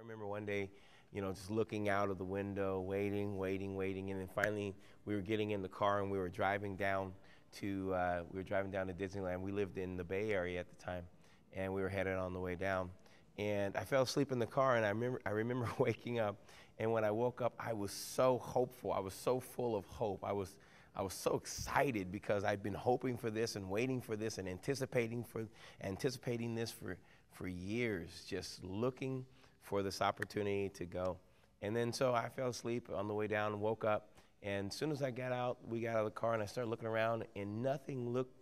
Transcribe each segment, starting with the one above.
remember one day, just looking out of the window, waiting, and then finally we were getting in the car and we were driving down to Disneyland. We lived in the Bay Area at the time, and we were headed on the way down. And I fell asleep in the car, and I remember waking up, and when I woke up, I was so hopeful. I was so full of hope. I was so excited because I'd been hoping for this and waiting for this and anticipating this for years, just looking for this opportunity to go. And then so I fell asleep on the way down and woke up. And as soon as we got out of the car and I started looking around, and nothing looked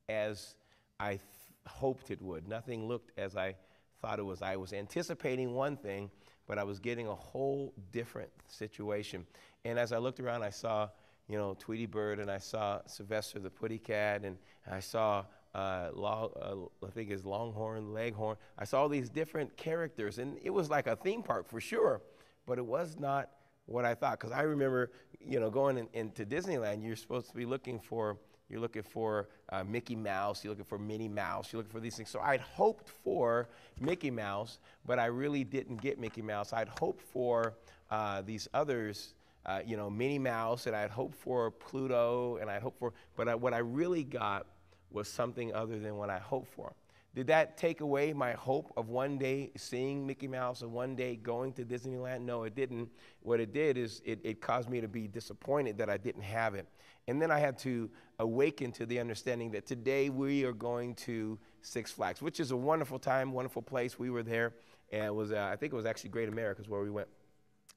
as I hoped it would. Nothing looked as I thought it was. I was anticipating one thing, but I was getting a whole different situation. And as I looked around, I saw, Tweety Bird, and I saw Sylvester the Putty Cat, and I saw I think it's Longhorn, Leghorn. I saw all these different characters, and it was like a theme park for sure, but it was not what I thought. Because I remember, going into Disneyland, you're supposed to be looking for Mickey Mouse, you're looking for Minnie Mouse, you're looking for these things. So I'd hoped for Mickey Mouse, but I really didn't get Mickey Mouse. I'd hoped for these others, Minnie Mouse, and I'd hoped for Pluto, and I'd hoped for, but what I really got was something other than what I hoped for. Did that take away my hope of one day seeing Mickey Mouse and one day going to Disneyland? No, it didn't. What it did is it caused me to be disappointed that I didn't have it. And then I had to awaken to the understanding that today we are going to Six Flags, which is a wonderful time, wonderful place. We were there, and it was, I think it was actually Great America is where we went.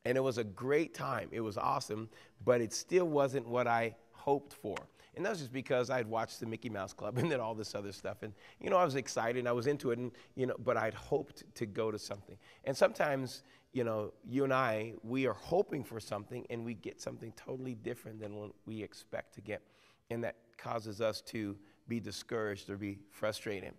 And it was a great time. It was awesome, but it still wasn't what I hoped for. And that was just because I'd watched the Mickey Mouse Club and then all this other stuff. And, I was excited and I was into it, and, but I'd hoped to go to something. And sometimes, you and I, we are hoping for something and we get something totally different than what we expect to get. And that causes us to be discouraged or be frustrated.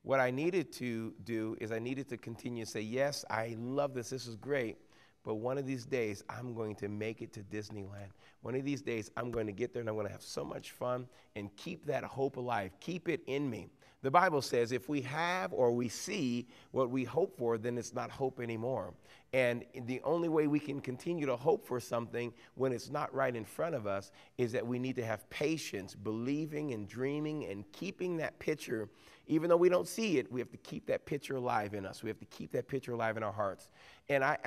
What I needed to do is I needed to continue to say, yes, I love this. This is great. But one of these days, I'm going to make it to Disneyland. One of these days, I'm going to get there and I'm going to have so much fun and keep that hope alive. Keep it in me. The Bible says if we have or we see what we hope for, then it's not hope anymore. And the only way we can continue to hope for something when it's not right in front of us is that we need to have patience, believing and dreaming and keeping that picture. Even though we don't see it, we have to keep that picture alive in us. We have to keep that picture alive in our hearts. And I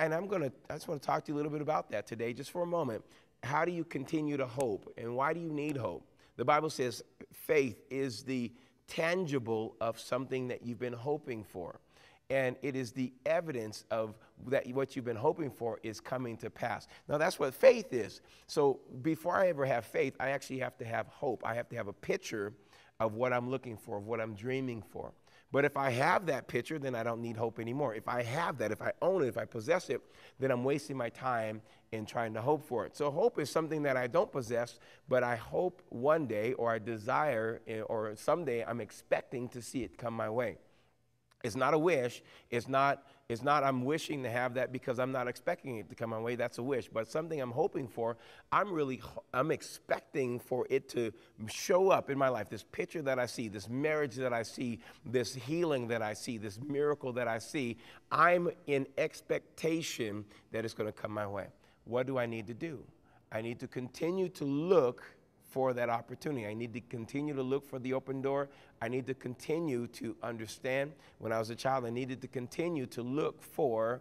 just want to talk to you a little bit about that today, just for a moment. How do you continue to hope, and why do you need hope? The Bible says faith is the tangible of something that you've been hoping for. And it is the evidence of that what you've been hoping for is coming to pass. Now, that's what faith is. So before I ever have faith, I actually have to have hope. I have to have a picture of what I'm looking for, of what I'm dreaming for. But if I have that picture, then I don't need hope anymore. If I have that, if I own it, if I possess it, then I'm wasting my time in trying to hope for it. So hope is something that I don't possess, but I hope one day, or I desire, or someday I'm expecting to see it come my way. It's not a wish. It's not I'm wishing to have that because I'm not expecting it to come my way. That's a wish. But something I'm hoping for, I'm expecting for it to show up in my life. This picture that I see, this marriage that I see, this healing that I see, this miracle that I see, I'm in expectation that it's going to come my way. What do I need to do? I need to continue to look for that opportunity. I need to continue to look for the open door. I need to continue to understand. When I was a child, I needed to continue to look for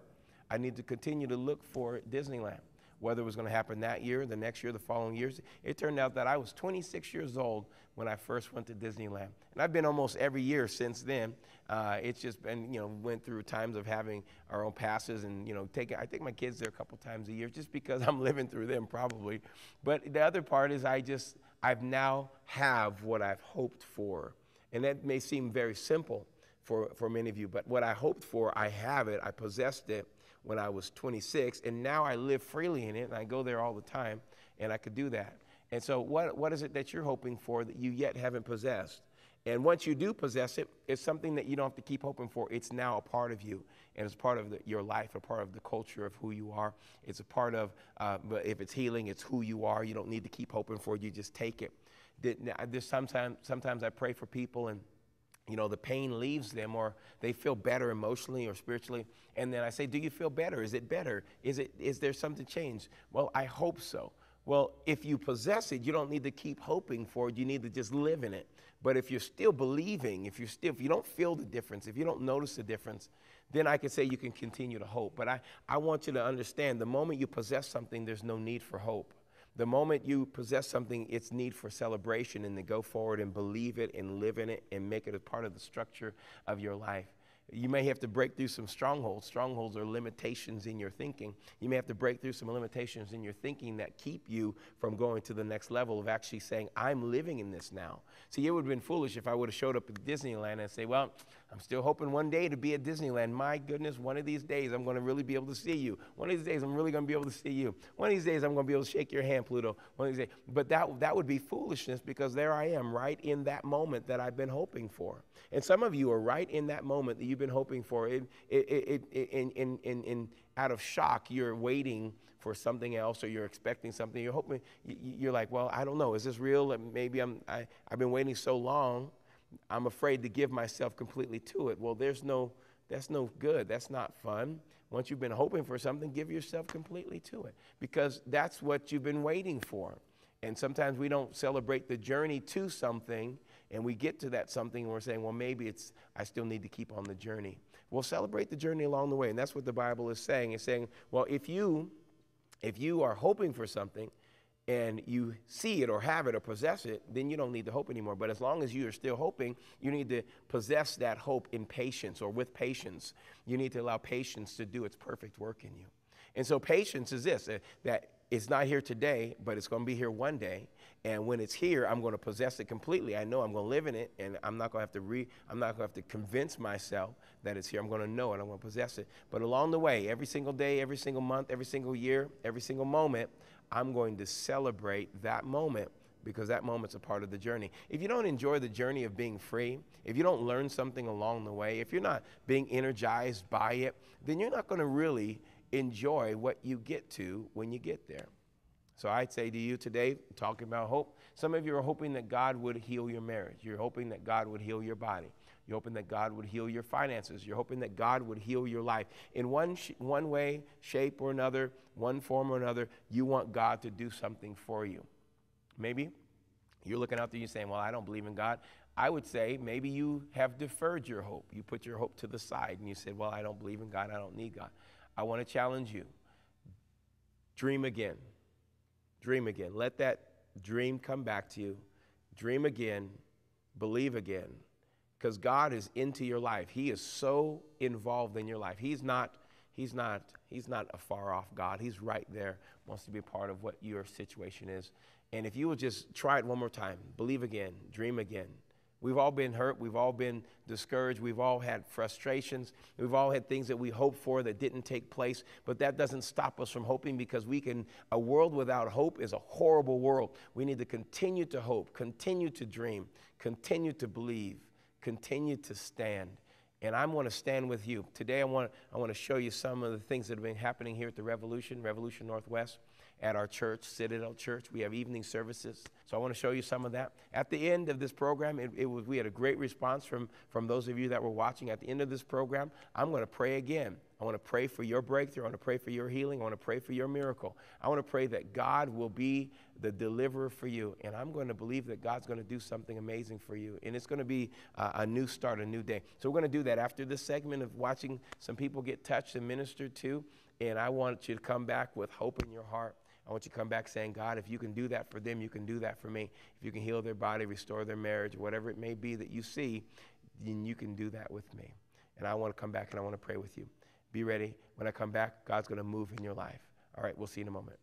Disneyland. Whether it was going to happen that year, the next year, the following years. It turned out that I was 26 years old when I first went to Disneyland. And I've been almost every year since then. It's just been, went through times of having our own passes and, I take my kids there a couple times a year just because I'm living through them probably. But the other part is I've now have what I've hoped for. And that may seem very simple for many of you, but what I hoped for, I have it, I possessed it when I was 26, and now I live freely in it, and I go there all the time, and I could do that. And so what is it that you're hoping for that you yet haven't possessed? And once you do possess it, it's something that you don't have to keep hoping for. It's now a part of you, and it's part of your life, a part of the culture of who you are. It's a part of, but if it's healing, it's who you are. You don't need to keep hoping for it. You just take it. Sometimes I pray for people, and the pain leaves them, or they feel better emotionally or spiritually. And then I say, do you feel better? Is it better? Is there something changed? Well, I hope so. Well, if you possess it, you don't need to keep hoping for it. You need to just live in it. But if you're still believing, if you don't feel the difference, if you don't notice the difference, then I can say you can continue to hope. But I want you to understand, the moment you possess something, there's no need for hope. The moment you possess something, it's need for celebration and to go forward and believe it and live in it and make it a part of the structure of your life. You may have to break through some strongholds. Strongholds are limitations in your thinking. You may have to break through some limitations in your thinking that keep you from going to the next level of actually saying, I'm living in this now. See, it would have been foolish if I would have showed up at Disneyland and say, well, I'm still hoping one day to be at Disneyland. My goodness, one of these days I'm going to really be able to see you. One of these days I'm really going to be able to see you. One of these days I'm going to be able to shake your hand, Pluto. One of these days. But that would be foolishness, because there I am right in that moment that I've been hoping for. And some of you are right in that moment that you've been hoping for. Out of shock, you're waiting for something else, or you're expecting something. You're hoping. You're like, well, I don't know. Is this real? Maybe I've been waiting so long. I'm afraid to give myself completely to it. Well, that's no good. That's not fun. Once you've been hoping for something, give yourself completely to it, because that's what you've been waiting for. And sometimes we don't celebrate the journey to something, and we get to that something and we're saying, well, maybe I still need to keep on the journey. Well, celebrate the journey along the way. And that's what the Bible is saying. It's saying, well, if you are hoping for something and you see it or have it or possess it, then you don't need to hope anymore. But as long as you are still hoping, you need to possess that hope in patience, or with patience. You need to allow patience to do its perfect work in you. And so patience is this, that it's not here today, but it's going to be here one day. And when it's here, I'm going to possess it completely. I know I'm going to live in it, and I'm not going to have to convince myself that it's here. I'm going to know it. I'm going to possess it. But along the way, every single day, every single month, every single year, every single moment, I'm going to celebrate that moment, because that moment's a part of the journey. If you don't enjoy the journey of being free, if you don't learn something along the way, if you're not being energized by it, then you're not going to really enjoy what you get to when you get there. So I'd say to you today, talking about hope, some of you are hoping that God would heal your marriage. You're hoping that God would heal your body. You're hoping that God would heal your finances. You're hoping that God would heal your life. In one way, shape, or another, one form or another, you want God to do something for you. Maybe you're looking out there and you're saying, well, I don't believe in God. I would say maybe you have deferred your hope. You put your hope to the side and you said, well, I don't believe in God. I don't need God. I want to challenge you. Dream again. Dream again. Let that dream come back to you. Dream again. Believe again. Because God is into your life. He is so involved in your life. He's not a far off God. He's right there, wants to be a part of what your situation is. And if you will just try it one more time, believe again, dream again. We've all been hurt. We've all been discouraged. We've all had frustrations. We've all had things that we hoped for that didn't take place. But that doesn't stop us from hoping, because a world without hope is a horrible world. We need to continue to hope, continue to dream, continue to believe, continue to stand. And I want to stand with you. Today I want to show you some of the things that have been happening here at the Revolution Northwest, at our church, Citadel Church. We have evening services. So I want to show you some of that. At the end of this program, we had a great response from those of you that were watching. At the end of this program, I'm going to pray again. I want to pray for your breakthrough. I want to pray for your healing. I want to pray for your miracle. I want to pray that God will be the deliverer for you. And I'm going to believe that God's going to do something amazing for you. And it's going to be a new start, a new day. So we're going to do that after this segment of watching some people get touched and ministered to. And I want you to come back with hope in your heart. I want you to come back saying, God, if you can do that for them, you can do that for me. If you can heal their body, restore their marriage, whatever it may be that you see, then you can do that with me. And I want to come back and I want to pray with you. Be ready. When I come back, God's going to move in your life. All right, we'll see you in a moment.